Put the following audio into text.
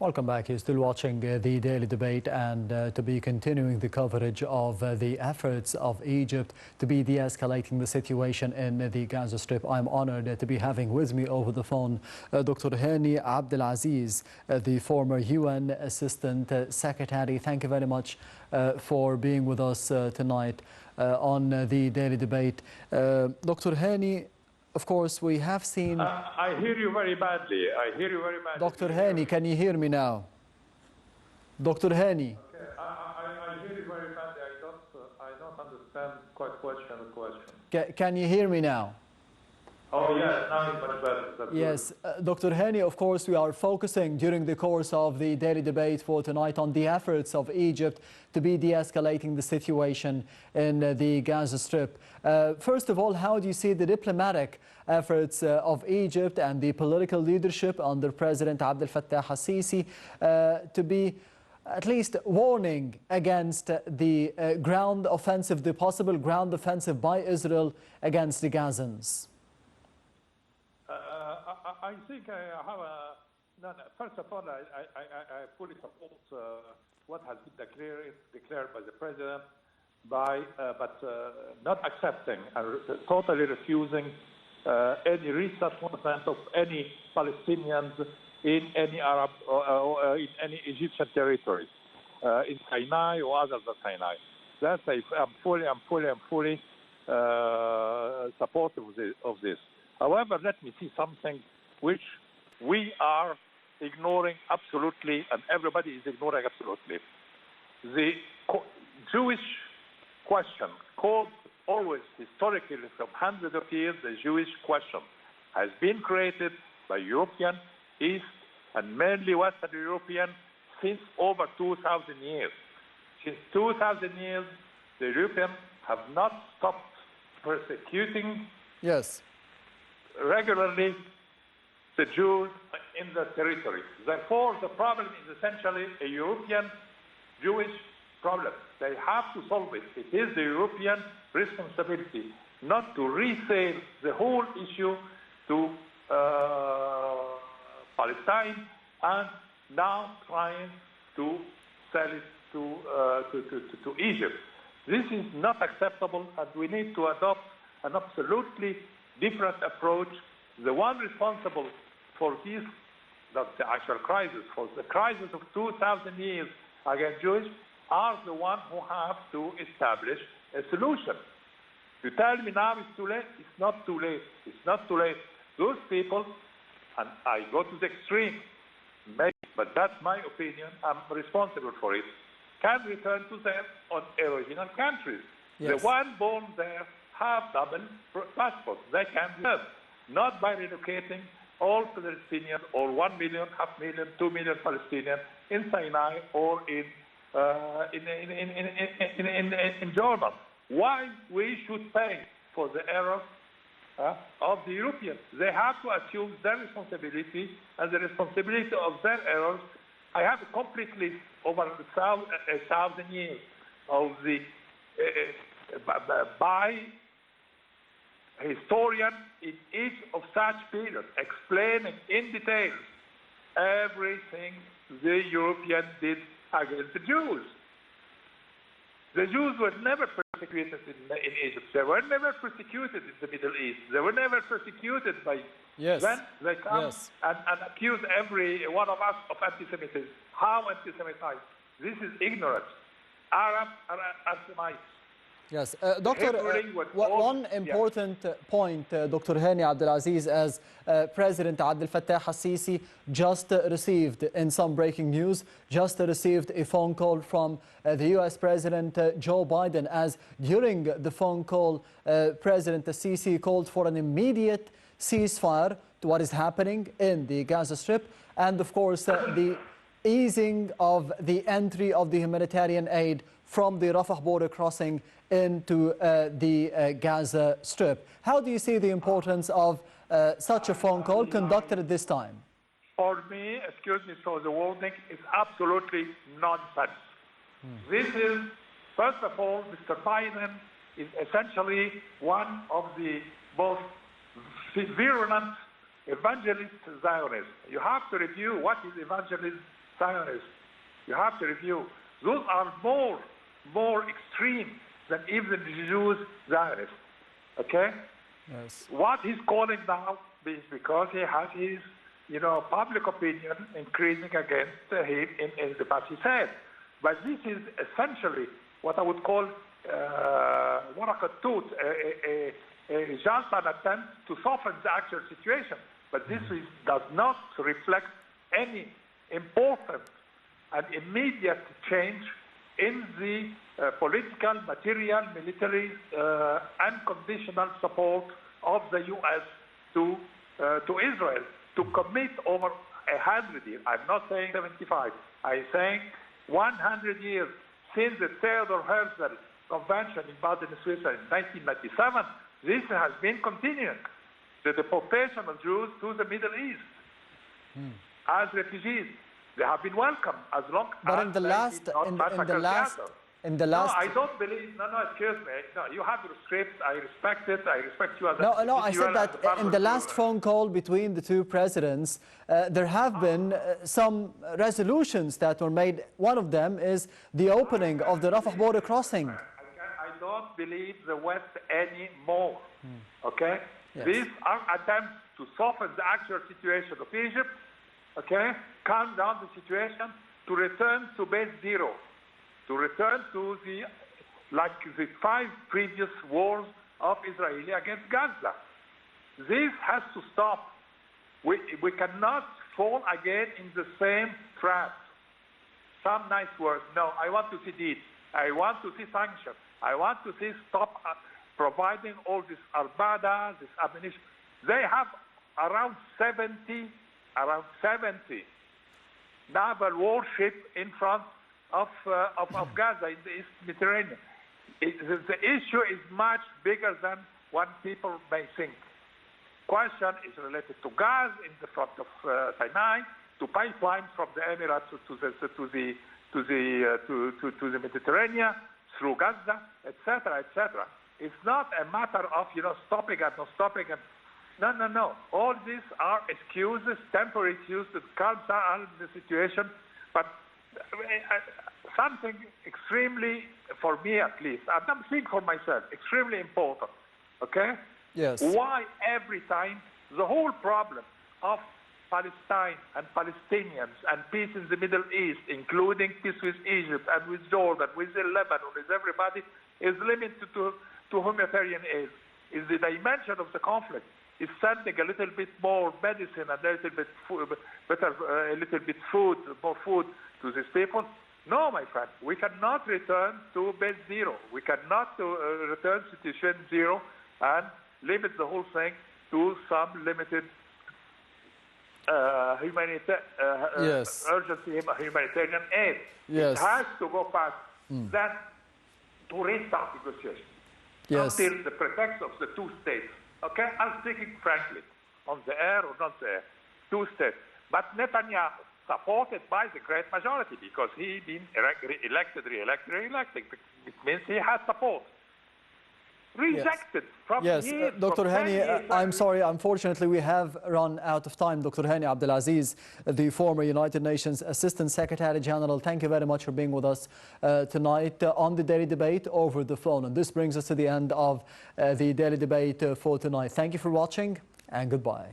Welcome back. You're still watching the daily debate and to be continuing the coverage of the efforts of Egypt to be de-escalating the situation in the Gaza Strip. I'm honored to be having with me over the phone Dr. Hany Abdel Aziz, the former UN Assistant Secretary. Thank you very much for being with us tonight on the daily debate. Dr. Hany, of course, we have seen... I hear you very badly. Dr. Hany, can you hear me now? Dr. Hany. Okay. I hear you very badly. I don't understand quite question. Can you hear me now? Oh, yes, now it's much better. Yes, Dr. Hany, of course, we are focusing during the course of the daily debate for tonight on the efforts of Egypt to be de-escalating the situation in the Gaza Strip. First of all, how do you see the diplomatic efforts of Egypt and the political leadership under President Abdel al-Sisi to be at least warning against the ground offensive, the possible ground offensive by Israel against the Gazans? I think I have a... First of all, I fully support what has been declared by the President, but not accepting and totally refusing any resettlement of any Palestinians in any Arab or in any Egyptian territories, in Sinai or others than Sinai. That's I'm fully supportive of this. However, let me see something which we are ignoring absolutely, and everybody is ignoring absolutely. The Jewish question, called always historically from hundreds of years, the Jewish question, has been created by European, East, and mainly Western European since over 2,000 years. Since 2,000 years, the Europeans have not stopped persecuting regularly the Jews in the territory. Therefore, the problem is essentially a European Jewish problem. They have to solve it. It is the European responsibility not to resale the whole issue to Palestine and now trying to sell it to Egypt. This is not acceptable, and we need to adopt an absolutely different approach. The one responsible for this, not the actual crisis, for the crisis of 2,000 years against Jews, are the ones who have to establish a solution. You tell me now it's too late? It's not too late. It's not too late. Those people, and I go to the extreme, maybe, but that's my opinion, I'm responsible for it, can return to their own original countries. Yes. The one born there have double passports. They can live, not by relocating all Palestinians, or 1 million, half million, 2 million Palestinians in Sinai or in Jordan. Why we should pay for the errors of the Europeans? They have to assume their responsibility and the responsibility of their errors. I have a complete list over 1,000 years of the by historian in each of such periods, explaining in detail everything the Europeans did against the Jews. The Jews were never persecuted in Egypt. They were never persecuted in the Middle East. They were never persecuted by... Then they come and accuse every one of us of anti-Semitism. How anti-Semitize? This is ignorance. Arabs are anti-Semites. Yes, Doctor, one important point, Dr. Hany Abdelaziz, as President Abdel al-Sisi just received, in some breaking news, just received a phone call from the US President Joe Biden, as during the phone call, President al-Sisi called for an immediate ceasefire to what is happening in the Gaza Strip, and of course the easing of the entry of the humanitarian aid from the Rafah border crossing into the Gaza Strip. How do you see the importance of such a phone call conducted at this time? For me, excuse me for the wording, it's absolutely nonsense. This is, first of all, Mr. Biden is essentially one of the most virulent evangelist Zionists. You have to review what is evangelism Zionists. You have to review. Those are more extreme than even the Jews Zionists. Okay? Yes. What he's calling now is because he has his, public opinion increasing against him in the past, he said. But this is essentially what I would call just an attempt to soften the actual situation. But this does not reflect any important and immediate change in the political, material, military, unconditional support of the U.S. to Israel to commit over 100 years. I'm not saying 75. I'm saying 100 years since the Theodor Herzl Convention in Basel, Switzerland in 1997. This has been continuing. The deportation of Jews to the Middle East as refugees. They have been welcomed as long but as in the last, No, I don't believe. No, excuse me. No, you have your script. I respect it. I respect you as a No, I said that in the last phone call between the two presidents, there have been some resolutions that were made. One of them is the opening of the Rafah border crossing. I don't believe the West anymore. Okay? Yes. These are attempts to soften the actual situation of Egypt. Okay? Calm down the situation to return to base zero. To return to the 5 previous wars of Israel against Gaza. This has to stop. We cannot fall again in the same trap. Some nice words. No, I want to see deeds. I want to see sanctions. I want to see stop providing all this armada, this ammunition. They have around 70 naval warships in front of Gaza in the East Mediterranean. The issue is much bigger than what people may think. Question is related to gas in the front of Sinai, to pipelines from the Emirates to the Mediterranean through Gaza, etc., etc. It's not a matter of stopping and not stopping. No. All these are excuses, temporary excuses to calm down the situation, but something extremely, for me at least, I'm not speaking for myself, extremely important, okay? Yes. Why every time the whole problem of Palestine and Palestinians and peace in the Middle East, including peace with Egypt and with Jordan, with Lebanon, with everybody, is limited to humanitarian aid? Is the dimension of the conflict is sending a little bit more medicine and a little bit more food to these people? No, my friend, we cannot return to base zero. We cannot return to situation zero and limit the whole thing to some limited urgency humanitarian aid. Yes. It has to go past that to restart negotiations. Yes. Until the pretext of the two states. Okay? I'm speaking frankly, on the air or not the air. Two states. But Netanyahu, supported by the great majority, because he been re-elected. It means he has support. Rejected from years. Dr. Hany, I'm sorry, unfortunately we have run out of time. Dr. Hany Abdel Aziz, the former United Nations Assistant Secretary General, thank you very much for being with us tonight on the Daily Debate over the phone. And this brings us to the end of the Daily Debate for tonight. Thank you for watching and goodbye.